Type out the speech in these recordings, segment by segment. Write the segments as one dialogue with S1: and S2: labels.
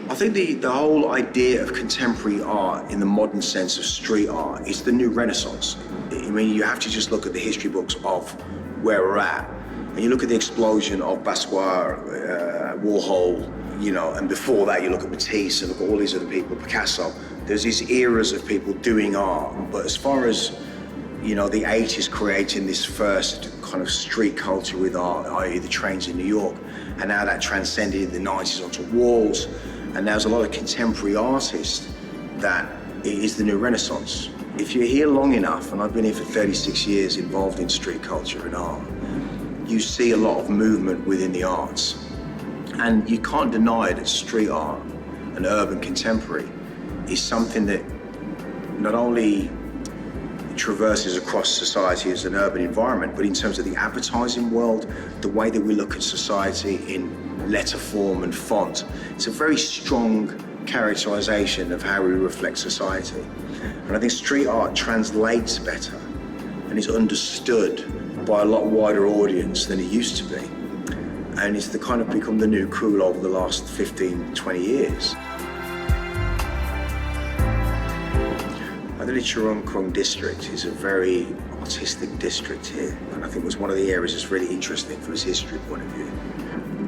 S1: I think the whole idea of contemporary art in the modern sense of street art is the new Renaissance. I mean, you have to just look at the history books of where we're at. And you look at the explosion of Basquiat, Warhol, you know, and before that you look at Matisse and look at all these other people, Picasso. There's these eras of people doing art. But as far as, you know, the 80s creating this first kind of street culture with art, i.e. the trains in New York, and now that transcended in the 90s onto walls. And there's a lot of contemporary artists that it is the new Renaissance. If you're here long enough, and I've been here for 36 years involved in street culture and art, you see a lot of movement within the arts. And you can't deny that street art and urban contemporary is something that not only traverses across society as an urban environment, but in terms of the advertising world, the way that we look at society in letter form and font, it's a very strong characterization of how we reflect society. And I think street art translates better and is understood by a lot wider audience than it used to be. And it's kind of become the new cool over the last 15, 20 years. I think the Churung Krung district is a very artistic district here. And I think it was one of the areas that's really interesting from its history point of view.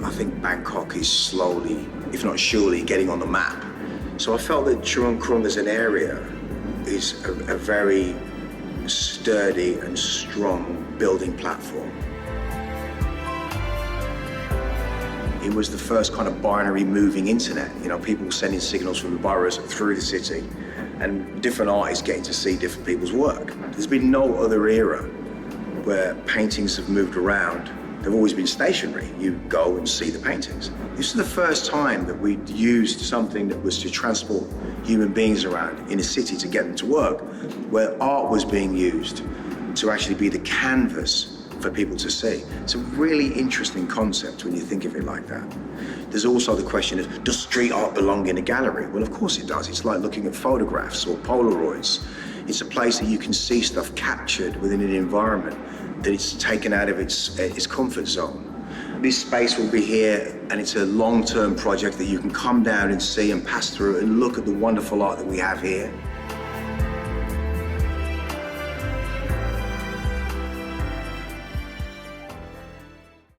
S1: I think Bangkok is slowly, if not surely, getting on the map. So I felt that Churung Krung as an area is a very sturdy and strong building platform. It was the first kind of binary moving internet. You know, people sending signals from the boroughs through the city and different artists getting to see different people's work. There's been no other era where paintings have moved around. They've always been stationary. You go and see the paintings. This is the first time that we used something that was to transport human beings around in a city to get them to work, where art was being used to actually be the canvas for people to see. It's a really interesting concept when you think of it like that. There's also the question of, does street art belong in a gallery? Well, of course it does. It's like looking at photographs or Polaroids. It's a place that you can see stuff captured within an environment that it's taken out of its comfort zone. This space will be here, and it's a long-term project that you can come down and see and pass through and look at the wonderful art that we have here.